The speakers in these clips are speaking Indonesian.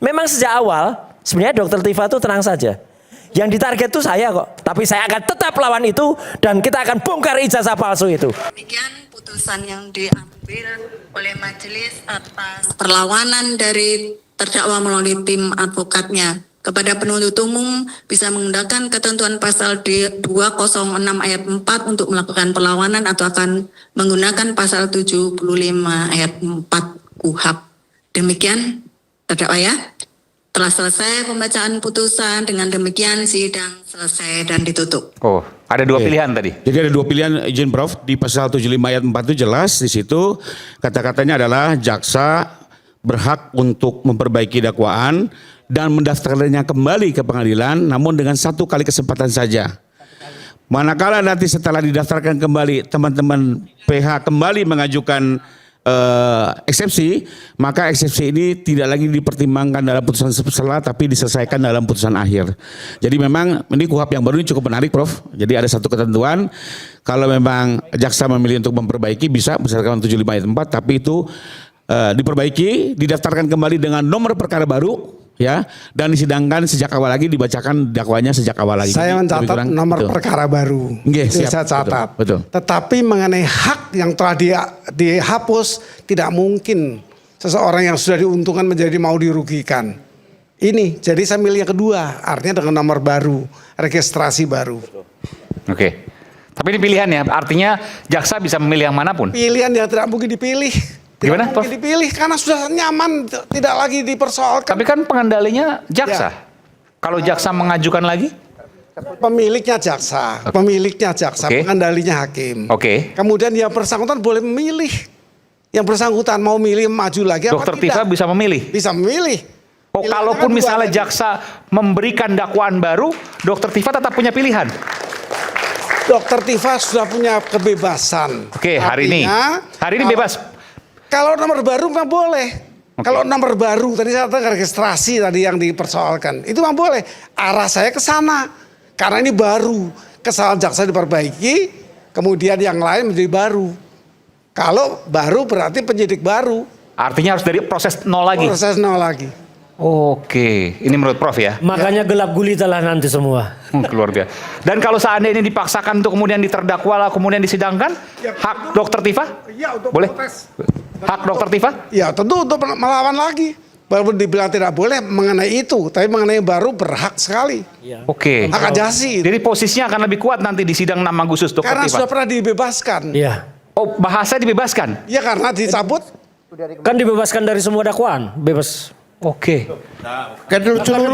Memang sejak awal sebenarnya Dokter Tifa itu tenang saja. Yang ditarget itu saya kok. Tapi saya akan tetap lawan itu dan kita akan bongkar ijazah palsu itu. Demikian putusan yang diambil oleh majelis atas perlawanan dari terdakwa melalui tim advokatnya. Kepada penuntut umum bisa menggunakan ketentuan pasal 206 ayat 4 untuk melakukan perlawanan atau akan menggunakan pasal 75 ayat 4 KUHP. Demikian terdakwa ya. Telah selesai pembacaan putusan, dengan demikian sidang selesai dan ditutup. Oh, ada dua pilihan tadi. Jadi ada dua pilihan izin Prof. Di pasal 75 ayat 4 itu jelas di situ kata-katanya adalah jaksa berhak untuk memperbaiki dakwaan dan mendaftarkannya kembali ke pengadilan namun dengan satu kali kesempatan saja. Manakala nanti setelah didaftarkan kembali teman-teman PH kembali mengajukan eksepsi, maka eksepsi ini tidak lagi dipertimbangkan dalam putusan setelah tapi diselesaikan dalam putusan akhir. Jadi memang ini KUHP yang baru ini cukup menarik Prof. Jadi ada satu ketentuan kalau memang jaksa memilih untuk memperbaiki bisa berdasarkan 75 ayat 4 tapi itu diperbaiki, didaftarkan kembali dengan nomor perkara baru ya dan disidangkan sejak awal lagi, dibacakan dakwanya sejak awal lagi. Saya mencatat nomor perkara baru. Siap, saya catat. Betul. Tetapi mengenai hak yang telah dihapus tidak mungkin seseorang yang sudah diuntungkan menjadi mau dirugikan. Ini jadi saya milih yang kedua, artinya dengan nomor baru, registrasi baru. Oke. Tapi ini pilihan ya, artinya jaksa bisa memilih yang manapun. Pilihan yang tidak mungkin dipilih. Gimana, Tidak mungkin dipilih karena sudah nyaman, tidak lagi dipersoalkan. Tapi kan pengendalinya jaksa. Ya. Kalau jaksa mengajukan lagi? Pemiliknya jaksa, pengendalinya hakim. Oke. Kemudian yang bersangkutan boleh memilih. Yang bersangkutan mau milih maju lagi apa Dokter tidak. Tifa bisa memilih? Bisa memilih. Oh, Pilihannya kalaupun kan misalnya dua jaksa memberikan dakwaan baru, Dokter Tifa tetap punya pilihan. Dokter Tifa sudah punya kebebasan. Oke, hari ini bebas. Kalau nomor baru memang boleh. Kalau nomor baru tadi saya katakan registrasi tadi yang dipersoalkan itu memang boleh. Arah saya ke sana karena ini baru, kesalahan jaksa diperbaiki, kemudian yang lain menjadi baru. Kalau baru berarti penyidik baru. Artinya harus dari proses nol lagi. Proses nol lagi. Oke, ini menurut Prof ya. Makanya gelap gulita lah nanti semua. Keluar biasa. Dan kalau seandainya ini dipaksakan untuk kemudian diterdakwa lah, kemudian disidangkan, hak Dokter Tifa? Iya, untuk boleh? protes. Hak Dokter Tifa? Ya tentu untuk melawan lagi. Walaupun dibilang tidak boleh mengenai itu, tapi mengenai baru berhak sekali. Ya. Oke. Hak ajasi. Jadi posisinya akan lebih kuat nanti di sidang 6 Agustus Dokter Karena Tifa. sudah pernah dibebaskan. Iya. Oh, bahasa dibebaskan? Ya karena dicabut. Kan dibebaskan dari semua dakwaan, bebas. Oke. Kan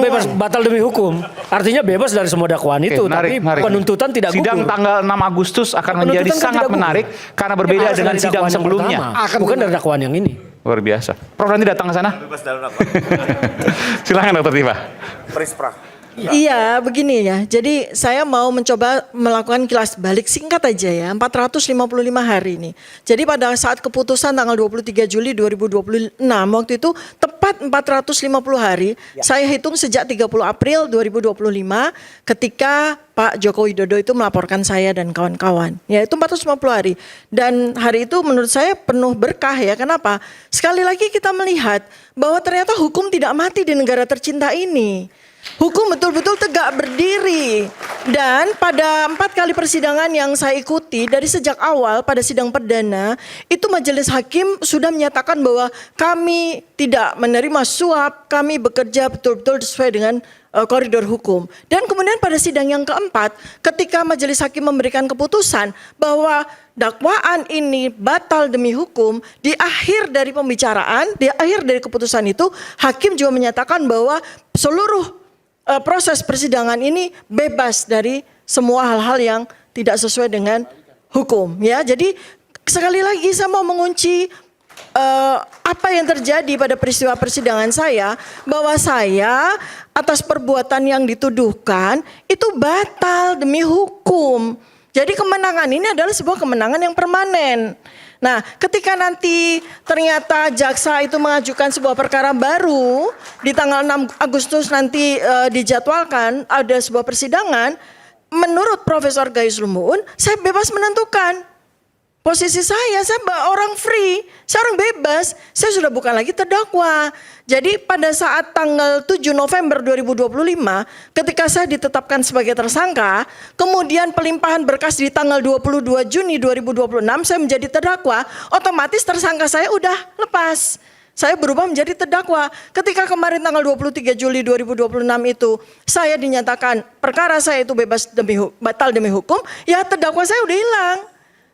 bebas batal demi hukum. Artinya bebas dari semua dakwaan itu, menarik, tapi menarik. penuntutan tidak gugur. Sidang tanggal 6 Agustus akan Penuntutan menjadi kan sangat tidak gugur. menarik karena berbeda Harus dengan dari sidang dakwaan yang sebelumnya. pertama, bukan dari dakwaan yang ini. Luar biasa. Prof nanti datang ke sana? Silakan Dokter Tifa. Iya, begini ya. Jadi saya mau mencoba melakukan kilas balik singkat aja ya. 455 hari ini. Jadi pada saat keputusan tanggal 23 Juli 2026 waktu itu tepat 450 hari. Saya hitung sejak 30 April 2025 ketika Pak Joko Widodo itu melaporkan saya dan kawan-kawan. Ya itu 450 hari. Dan hari itu menurut saya penuh berkah ya. Kenapa? Sekali lagi kita melihat bahwa ternyata hukum tidak mati di negara tercinta ini. Hukum betul-betul tegak berdiri. Dan pada 4 kali persidangan yang saya ikuti dari sejak awal pada sidang perdana, itu majelis hakim sudah menyatakan bahwa kami tidak menerima suap, kami bekerja betul-betul sesuai dengan koridor hukum. Dan kemudian pada sidang yang keempat, ketika majelis hakim memberikan keputusan bahwa dakwaan ini batal demi hukum, di akhir dari pembicaraan, di akhir dari keputusan itu, hakim juga menyatakan bahwa seluruh proses persidangan ini bebas dari semua hal-hal yang tidak sesuai dengan hukum. Ya, jadi sekali lagi saya mau mengunci apa yang terjadi pada peristiwa persidangan saya, bahwa saya atas perbuatan yang dituduhkan itu batal demi hukum. Jadi kemenangan ini adalah sebuah kemenangan yang permanen. Nah, ketika nanti ternyata jaksa itu mengajukan sebuah perkara baru di tanggal 6 Agustus nanti dijadwalkan ada sebuah persidangan, menurut Profesor Gayus Lumun, saya bebas menentukan. Posisi saya orang free, saya orang bebas, saya sudah bukan lagi terdakwa. Jadi pada saat tanggal 7 November 2025, ketika saya ditetapkan sebagai tersangka, kemudian pelimpahan berkas di tanggal 22 Juni 2026, saya menjadi terdakwa, otomatis tersangka saya udah lepas. Saya berubah menjadi terdakwa. Ketika kemarin tanggal 23 Juli 2026 itu, saya dinyatakan perkara saya itu bebas batal demi hukum, ya terdakwa saya udah hilang.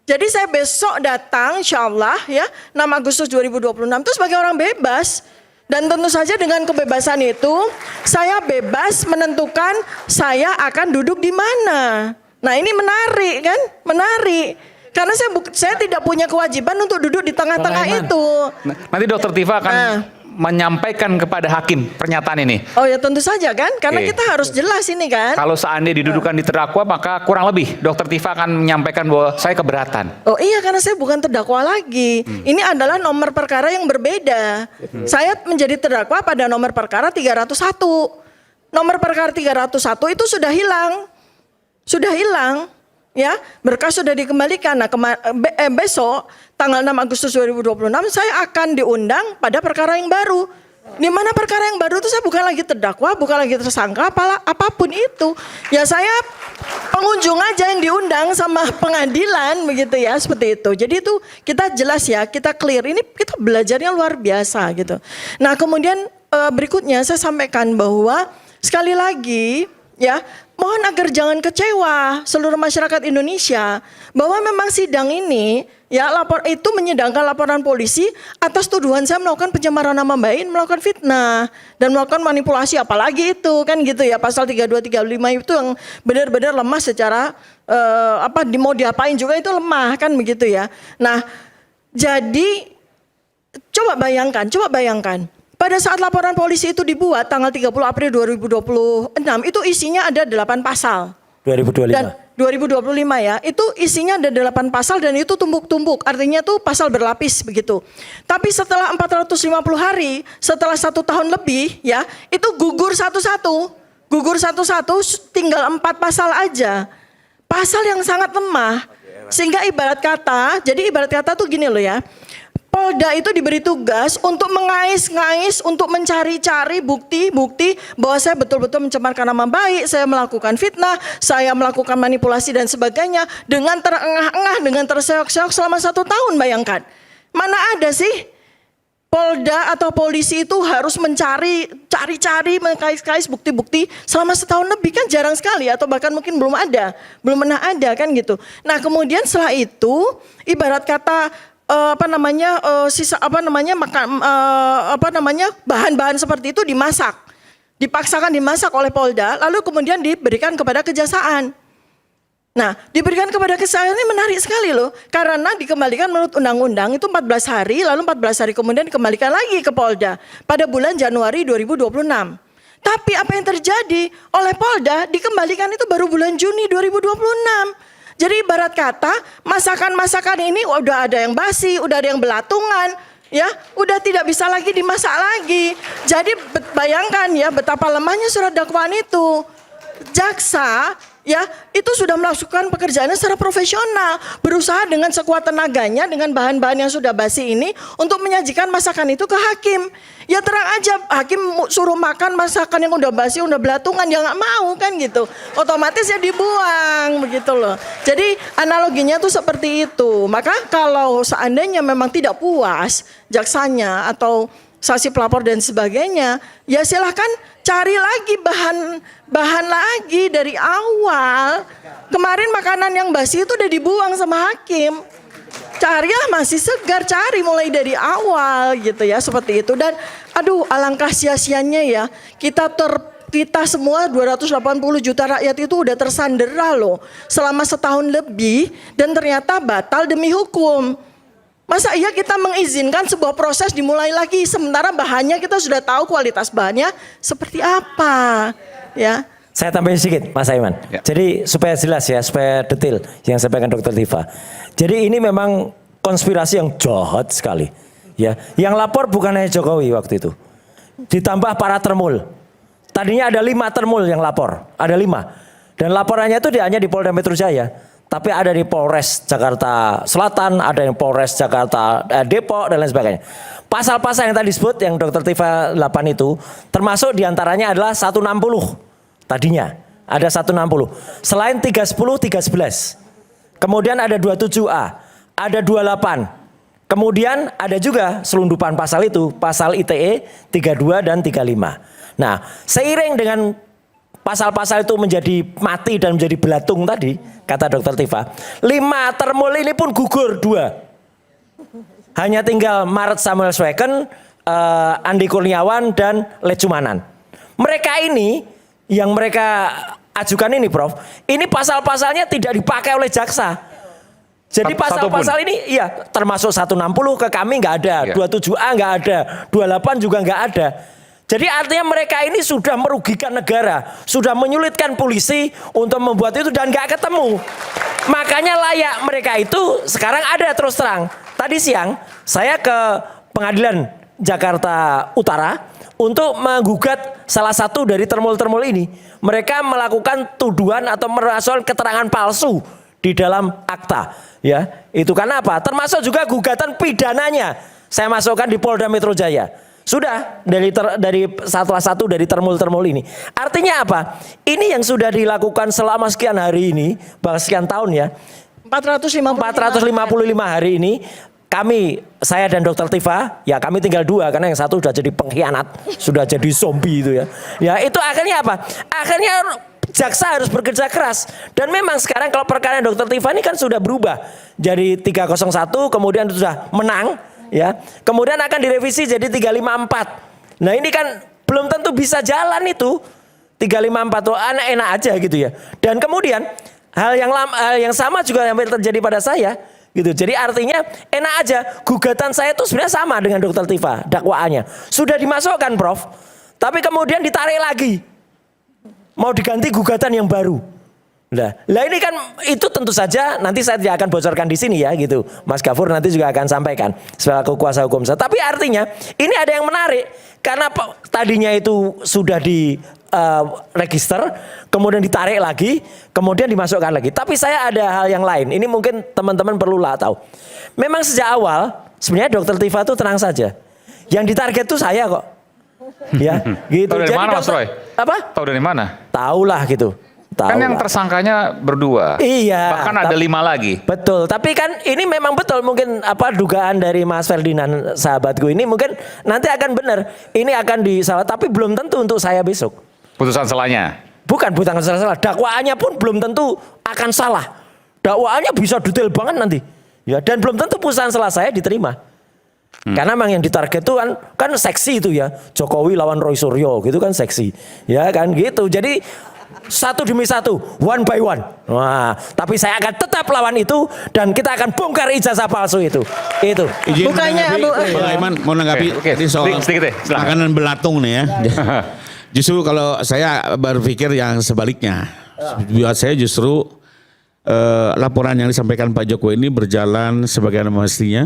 Jadi saya besok datang insya Allah ya 6 Agustus 2026 itu sebagai orang bebas. Dan tentu saja dengan kebebasan itu saya bebas menentukan saya akan duduk di mana. Nah ini menarik kan? Menarik. Karena saya tidak punya kewajiban untuk duduk di tengah-tengah itu. Nanti Dokter Tifa akan menyampaikan kepada hakim pernyataan ini. Oh ya tentu saja kan, karena Oke. kita harus jelas ini kan. Kalau seandainya didudukan di terdakwa, maka kurang lebih Dokter Tifa akan menyampaikan bahwa saya keberatan. Oh iya, karena saya bukan terdakwa lagi. Ini adalah nomor perkara yang berbeda. Saya menjadi terdakwa pada nomor perkara 301. Nomor perkara 301 itu sudah hilang. Sudah hilang. Ya, berkas sudah dikembalikan. Nah, besok tanggal 6 Agustus 2026 saya akan diundang pada perkara yang baru. Di mana perkara yang baru itu saya bukan lagi terdakwa, bukan lagi tersangka, apapun itu. Ya saya pengunjung aja yang diundang sama pengadilan begitu ya, seperti itu. Jadi itu kita jelas ya, kita clear. Ini kita belajarnya luar biasa gitu. Nah, kemudian berikutnya saya sampaikan bahwa sekali lagi ya, mohon agar jangan kecewa seluruh masyarakat Indonesia bahwa memang sidang ini ya itu menyidangkan laporan polisi atas tuduhan saya melakukan pencemaran nama baik, melakukan fitnah dan melakukan manipulasi, apalagi itu kan gitu ya, pasal 3235 itu yang benar-benar lemah secara mau diapain juga itu lemah kan begitu ya. Nah, jadi coba bayangkan. Pada saat laporan polisi itu dibuat tanggal 30 April 2026 itu isinya ada 8 pasal. 2025. Dan 2025 ya, itu isinya ada 8 pasal dan itu tumpuk-tumpuk. Artinya tuh pasal berlapis begitu. Tapi setelah 450 hari, setelah 1 tahun lebih ya, itu gugur satu-satu. Gugur satu-satu tinggal 4 pasal aja. Pasal yang sangat lemah. Sehingga ibarat kata tuh gini loh ya. Polda itu diberi tugas untuk mengais-ngais, untuk mencari-cari bukti-bukti bahwa saya betul-betul mencemarkan nama baik, saya melakukan fitnah, saya melakukan manipulasi dan sebagainya dengan terengah-engah, dengan terseok-seok selama 1 tahun, bayangkan. Mana ada sih Polda atau polisi itu harus cari-cari, mengkais-kais bukti-bukti selama 1 tahun lebih, kan jarang sekali atau bahkan mungkin belum pernah ada kan gitu. Nah kemudian setelah itu ibarat kata bahan-bahan seperti itu dipaksakan dimasak oleh Polda, lalu kemudian diberikan kepada Kejaksaan. Nah, diberikan kepada Kejaksaan ini menarik sekali loh, karena dikembalikan menurut undang-undang itu 14 hari, lalu 14 hari kemudian dikembalikan lagi ke Polda pada bulan Januari 2026. Tapi apa yang terjadi oleh Polda dikembalikan itu baru bulan Juni 2026. Jadi ibarat kata masakan-masakan ini udah ada yang basi, udah ada yang belatungan, ya, udah tidak bisa lagi dimasak lagi. Jadi bayangkan ya betapa lemahnya surat dakwaan itu. Jaksa ya itu sudah melakukan pekerjaannya secara profesional, berusaha dengan sekuat tenaganya dengan bahan-bahan yang sudah basi ini untuk menyajikan masakan itu ke hakim. Ya terang aja hakim suruh makan masakan yang udah basi, udah belatungan, ya nggak mau kan gitu. Otomatis ya dibuang begitu loh. Jadi analoginya tuh seperti itu. Maka kalau seandainya memang tidak puas jaksanya atau saksi pelapor dan sebagainya, ya silahkan cari lagi bahan lagi dari awal. Kemarin makanan yang basi itu udah dibuang sama hakim. Carilah masih segar, cari mulai dari awal gitu ya, seperti itu. Dan aduh alangkah sia-sianya ya, kita semua 280 juta rakyat itu udah tersandera loh selama 1 tahun lebih dan ternyata batal demi hukum. Masa iya kita mengizinkan sebuah proses dimulai lagi sementara bahannya kita sudah tahu kualitas bahannya seperti apa ya. Saya tambahin sedikit Mas Aiman. Ya. Jadi supaya jelas ya, supaya detail yang sampaikan Dr. Tifa. Jadi ini memang konspirasi yang jahat sekali. Ya, yang lapor bukan hanya Jokowi waktu itu. Ditambah para termul. Tadinya ada 5 termul yang lapor, ada 5. Dan laporannya itu hanya di Polda Metro Jaya. tapi ada di Polres Jakarta Selatan, ada yang Polres Jakarta Depok dan lain sebagainya. Pasal-pasal yang tadi disebut yang Dr. Tifa 8 itu termasuk diantaranya adalah 160 tadinya. Ada 160. Selain 310, 311. Kemudian ada 27A, ada 28. Kemudian ada juga selundupan pasal itu, pasal ITE 32 dan 35. Nah, seiring dengan pasal-pasal itu menjadi mati dan menjadi belatung tadi, kata Dr. Tifa, 5 termul ini pun gugur 2. Hanya tinggal Maret Samuel Sweken, Andi Kurniawan, dan Lecumanan. Mereka ini, yang mereka ajukan ini Prof, ini pasal-pasalnya tidak dipakai oleh jaksa. Jadi pasal-pasal ini iya termasuk 160 ke kami nggak ada, 27A nggak ada, 28 juga nggak ada. Jadi artinya mereka ini sudah merugikan negara, sudah menyulitkan polisi untuk membuat itu dan nggak ketemu. Makanya layak mereka itu sekarang ada terus terang. Tadi siang saya ke Pengadilan Jakarta Utara untuk menggugat salah satu dari termul-termul ini. Mereka melakukan tuduhan atau merasukan keterangan palsu di dalam akta, ya. Itu karena apa? Termasuk juga gugatan pidananya saya masukkan di Polda Metro Jaya. Sudah dari satu dari termul-termul ini. Artinya apa? Ini yang sudah dilakukan selama sekian hari ini, bahkan sekian tahun ya. 455 hari ini kami, saya dan Dr. Tifa, ya kami tinggal 2 karena yang satu sudah jadi pengkhianat, sudah jadi zombie itu ya. Ya itu akhirnya apa? Akhirnya jaksa harus bekerja keras. Dan memang sekarang kalau perkara Dr. Tifa ini kan sudah berubah. Jadi 301 kemudian sudah menang. Ya, kemudian akan direvisi jadi 354. Nah ini kan belum tentu bisa jalan itu 354 tuh enak aja gitu ya. Dan kemudian hal yang sama juga yang terjadi pada saya gitu. Jadi artinya enak aja gugatan saya itu sebenarnya sama dengan Dr. Tifa dakwaannya sudah dimasukkan Prof. Tapi kemudian ditarik lagi mau diganti gugatan yang baru. Lah ini kan itu tentu saja nanti saya tidak akan bocorkan di sini ya gitu. Mas Gafur nanti juga akan sampaikan sebagai kuasa hukum saya. Tapi artinya ini ada yang menarik karena tadinya itu sudah di register, kemudian ditarik lagi, kemudian dimasukkan lagi. Tapi saya ada hal yang lain. Ini mungkin teman-teman perlu lah tahu. Memang sejak awal sebenarnya Dr. Tifa itu tenang saja. Yang ditarget itu saya kok. Ya, gitu. Tahu dari mana Mas Roy? Apa? Tahu dari mana? Tahu lah gitu. Kan yang tersangkanya berdua. Iya. Bahkan ada 5 lagi. Betul. Tapi kan ini memang betul mungkin dugaan dari Mas Ferdinand sahabatku ini mungkin nanti akan benar. Ini akan disalah tapi belum tentu untuk saya besok. Putusan selanya. Bukan salah. Dakwaannya pun belum tentu akan salah. Dakwaannya bisa detail banget nanti. Ya, dan belum tentu putusan salah saya diterima. Karena memang yang ditarget itu kan seksi itu ya. Jokowi lawan Roy Suryo gitu kan seksi. Ya kan gitu. Jadi satu demi satu, one by one. Wah, tapi saya akan tetap lawan itu dan kita akan bongkar ijazah palsu itu. Itu. Izin Bukannya Bang Aiman mau nanggapi ini soal sedikit deh, silakan. makanan belatung nih ya. Justru kalau saya berpikir yang sebaliknya. Buat saya justru laporan yang disampaikan Pak Jokowi ini berjalan sebagaimana mestinya.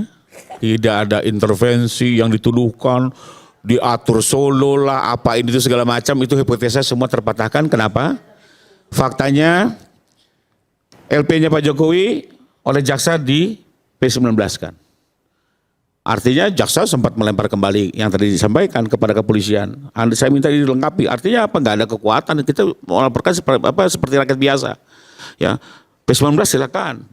Tidak ada intervensi yang dituduhkan, diatur solo lah, apa ini itu segala macam, itu hipotesa semua terpatahkan. Kenapa? Faktanya LP-nya Pak Jokowi oleh jaksa di P19 kan. Artinya jaksa sempat melempar kembali yang tadi disampaikan kepada kepolisian. Saya minta dilengkapi. Artinya apa? Nggak ada kekuatan. Kita melaporkan seperti rakyat biasa. Ya. P19 silakan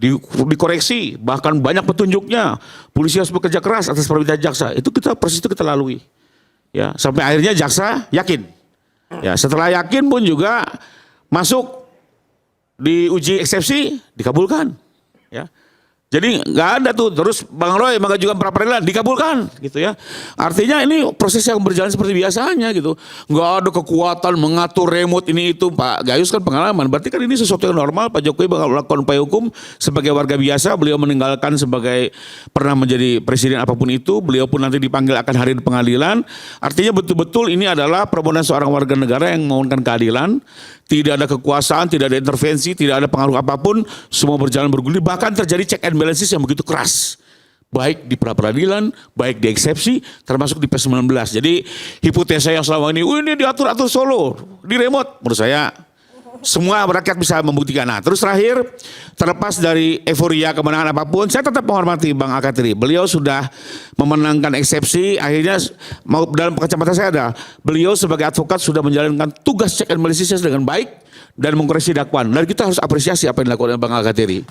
dikoreksi, bahkan banyak petunjuknya. Polisi harus bekerja keras atas permintaan jaksa. Itu proses itu kita lalui. Ya, sampai akhirnya jaksa yakin. Ya, setelah yakin pun juga masuk di uji eksepsi dikabulkan. Ya. Jadi nggak ada tuh terus Bang Roy mengajukan pra peradilan dikabulkan gitu ya. Artinya ini proses yang berjalan seperti biasanya gitu. Nggak ada kekuatan mengatur remote ini itu. Pak Gayus kan pengalaman. Berarti kan ini sesuatu yang normal. Pak Jokowi melakukan upaya hukum sebagai warga biasa. Beliau meninggalkan sebagai pernah menjadi presiden apapun itu. Beliau pun nanti dipanggil akan hadir di pengadilan. Artinya betul-betul ini adalah permohonan seorang warga negara yang memohonkan keadilan. Tidak ada kekuasaan, tidak ada intervensi, tidak ada pengaruh apapun. Semua berjalan bergulir. Bahkan terjadi check and balances yang begitu keras. Baik di pra-peradilan, baik di eksepsi, termasuk di P19. Jadi hipotesa yang selama ini diatur-atur solo, di remote. Menurut saya semua rakyat bisa membuktikan. Nah, terus terakhir, terlepas dari euforia kemenangan apapun, saya tetap menghormati Bang Al-Kathiri. Beliau sudah memenangkan eksepsi, akhirnya mau dalam kacamata saya ada, beliau sebagai advokat sudah menjalankan tugas check and balances dengan baik dan mengkoreksi dakwaan. Dan kita harus apresiasi apa yang dilakukan oleh Bang Al-Kathiri.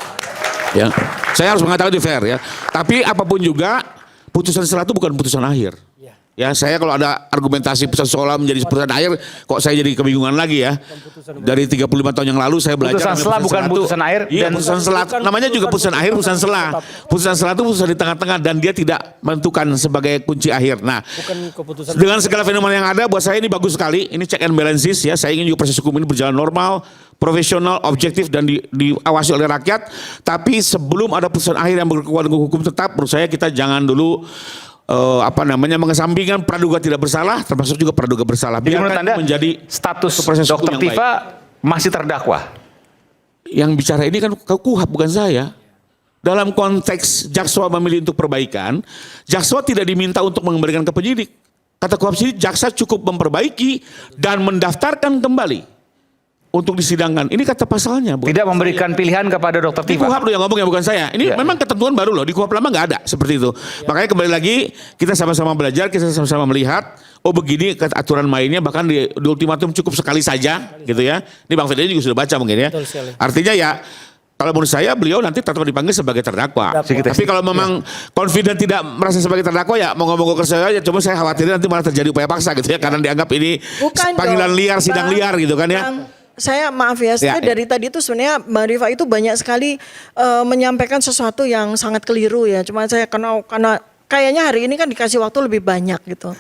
Ya, saya harus mengatakan itu fair ya. Tapi apapun juga, putusan setelah itu bukan putusan akhir. Ya, saya kalau ada argumentasi putusan seolah menjadi putusan akhir, kok saya jadi kebingungan lagi ya. Dari 35 tahun yang lalu saya belajar. Putusan selah bukan putusan akhir. Iya, putusan selah. Namanya juga putusan akhir, putusan selah. Putusan selah itu putusan di tengah-tengah dan dia tidak menentukan sebagai kunci akhir. Nah, dengan segala fenomena yang ada, buat saya ini bagus sekali. Ini check and balances ya. Saya ingin juga proses hukum ini berjalan normal, profesional, objektif dan diawasi oleh rakyat. Tapi sebelum ada putusan akhir yang berkekuatan hukum tetap, menurut saya kita jangan dulu mengesampingkan praduga tidak bersalah, termasuk juga praduga bersalah. Jadi menurut Anda menjadi status proses hukum Dr. yang Tifa masih terdakwa? Yang bicara ini kan KUHP bukan saya. Dalam konteks jaksa memilih untuk perbaikan, jaksa tidak diminta untuk mengembalikan ke penyidik. Kata KUHP sini jaksa cukup memperbaiki dan mendaftarkan kembali untuk disidangkan. Ini kata pasalnya. Tidak memberikan pilihan kepada Dr. Di Tifa. KUHP loh yang ngomong ya, bukan saya. Ini memang ketentuan baru loh. Di KUHP lama nggak ada seperti itu. Makanya kembali lagi kita sama-sama belajar, kita sama-sama melihat. Oh begini aturan mainnya, bahkan di ultimatum cukup sekali saja gitu ya. Ini Bang Ferdinand juga sudah baca mungkin ya. Artinya ya kalau menurut saya beliau nanti tetap dipanggil sebagai terdakwa. Tapi kalau memang confident tidak merasa sebagai terdakwa ya monggo-monggo ke saya. Cuma saya khawatir nanti malah terjadi upaya paksa gitu ya. Karena dianggap ini panggilan liar, sidang liar gitu kan ya. Saya maaf ya, saya dari tadi itu sebenarnya Mbak Rifa itu banyak sekali menyampaikan sesuatu yang sangat keliru ya. Cuma saya karena kayaknya hari ini kan dikasih waktu lebih banyak gitu.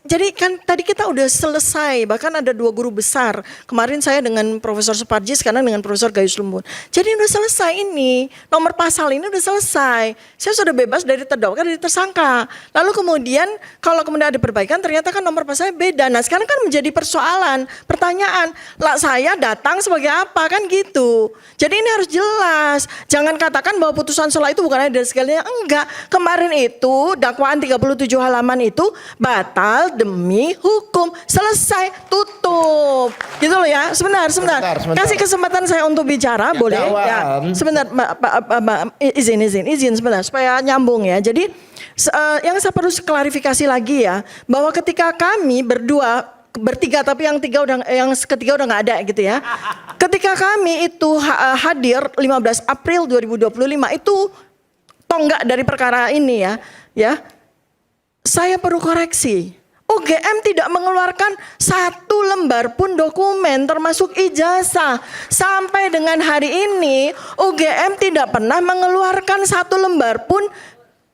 Jadi kan tadi kita udah selesai, bahkan ada 2 guru besar. Kemarin saya dengan Profesor Suparji, sekarang dengan Profesor Gayus Lumbun. Jadi udah selesai ini, nomor pasal ini udah selesai. Saya sudah bebas dari terdakwa, dari tersangka. Lalu kemudian kalau kemudian ada perbaikan, ternyata kan nomor pasalnya beda. Nah sekarang kan menjadi persoalan, pertanyaan, lah saya datang sebagai apa kan gitu. Jadi ini harus jelas. Jangan katakan bahwa putusan selah itu bukan ada segalanya. Enggak, kemarin itu dakwaan 37 halaman itu batal demi hukum, selesai, tutup, gitu loh ya. Sebentar. Kasih kesempatan saya untuk bicara, boleh? Ya, sebentar, Mbak, izin sebentar supaya nyambung ya. Jadi yang saya perlu klarifikasi lagi ya, bahwa ketika kami bertiga tapi yang ketiga udah nggak ada gitu ya. Ketika kami itu hadir 15 April 2025 itu tonggak dari perkara ini ya. Saya perlu koreksi. UGM tidak mengeluarkan 1 lembar pun dokumen termasuk ijazah. Sampai dengan hari ini UGM tidak pernah mengeluarkan 1 lembar pun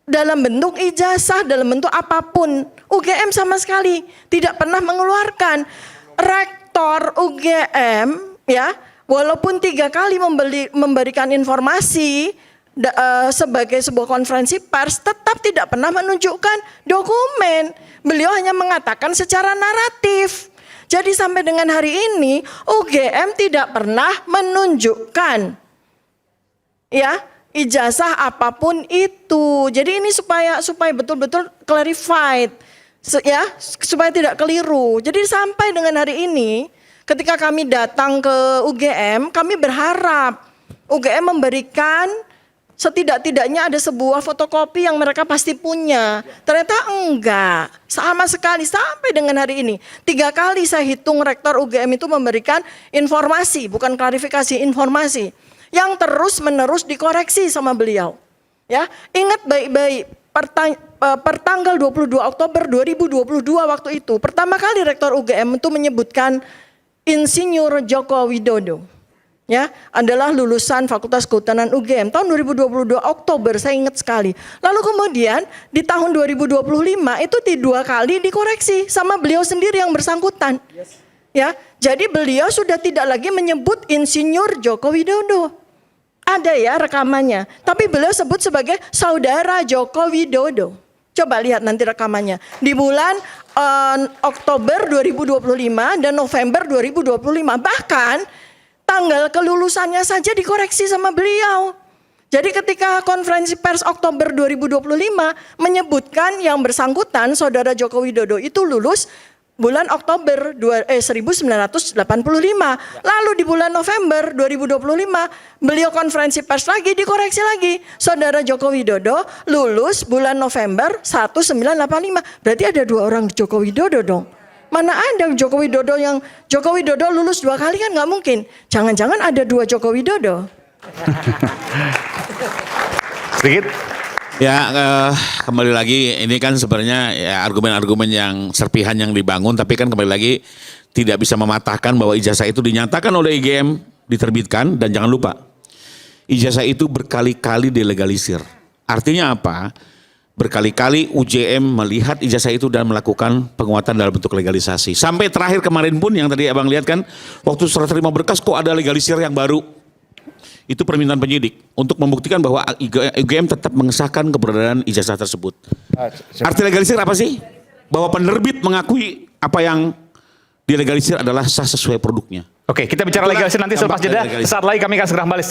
dalam bentuk ijazah, dalam bentuk apapun. UGM sama sekali tidak pernah mengeluarkan. Rektor UGM ya, walaupun 3 kali memberikan informasi sebagai sebuah konferensi pers, tetap tidak pernah menunjukkan dokumen. Beliau hanya mengatakan secara naratif. Jadi sampai dengan hari ini UGM tidak pernah menunjukkan ya ijazah apapun itu. Jadi ini supaya betul-betul clarified ya, supaya tidak keliru. Jadi sampai dengan hari ini ketika kami datang ke UGM, kami berharap UGM memberikan setidak-tidaknya ada sebuah fotokopi yang mereka pasti punya. Ternyata enggak, sama sekali sampai dengan hari ini. 3 kali saya hitung rektor UGM itu memberikan informasi, bukan klarifikasi, informasi. Yang terus-menerus dikoreksi sama beliau. Ya, ingat baik-baik, pertanggal 22 Oktober 2022 waktu itu, pertama kali rektor UGM itu menyebutkan Insinyur Joko Widodo. Ya, adalah lulusan Fakultas Kehutanan UGM tahun 2022 Oktober, saya ingat sekali. Lalu kemudian di tahun 2025 itu 2 kali dikoreksi sama beliau sendiri yang bersangkutan. Ya, jadi beliau sudah tidak lagi menyebut Insinyur Joko Widodo. Ada ya rekamannya, tapi beliau sebut sebagai Saudara Joko Widodo. Coba lihat nanti rekamannya. Di bulan Oktober 2025 dan November 2025, bahkan tanggal kelulusannya saja dikoreksi sama beliau. Jadi ketika konferensi pers Oktober 2025 menyebutkan yang bersangkutan Saudara Joko Widodo itu lulus bulan Oktober 1985. Lalu di bulan November 2025 beliau konferensi pers lagi, dikoreksi lagi. Saudara Joko Widodo lulus bulan November 1985. Berarti ada 2 orang Joko Widodo dong. Mana ada Joko Widodo lulus 2 kali, kan nggak mungkin. Jangan-jangan ada 2 Joko Widodo. Sedikit. Ya, kembali lagi ini kan sebenarnya ya argumen-argumen yang serpihan yang dibangun, tapi kan kembali lagi tidak bisa mematahkan bahwa ijazah itu dinyatakan oleh IGM diterbitkan, dan jangan lupa ijazah itu berkali-kali dilegalisir. Artinya apa? Berkali-kali UJM melihat ijazah itu dan melakukan penguatan dalam bentuk legalisasi. Sampai terakhir kemarin pun yang tadi abang lihat kan, waktu serah terima berkas kok ada legalisir yang baru. Itu permintaan penyidik untuk membuktikan bahwa UGM tetap mengesahkan keberadaan ijazah tersebut. Arti legalisir apa sih? Bahwa penerbit mengakui apa yang dilegalisir adalah sah sesuai produknya. Oke, kita bicara legalisir nanti selepas jeda. Saat lagi kami akan segera kembali.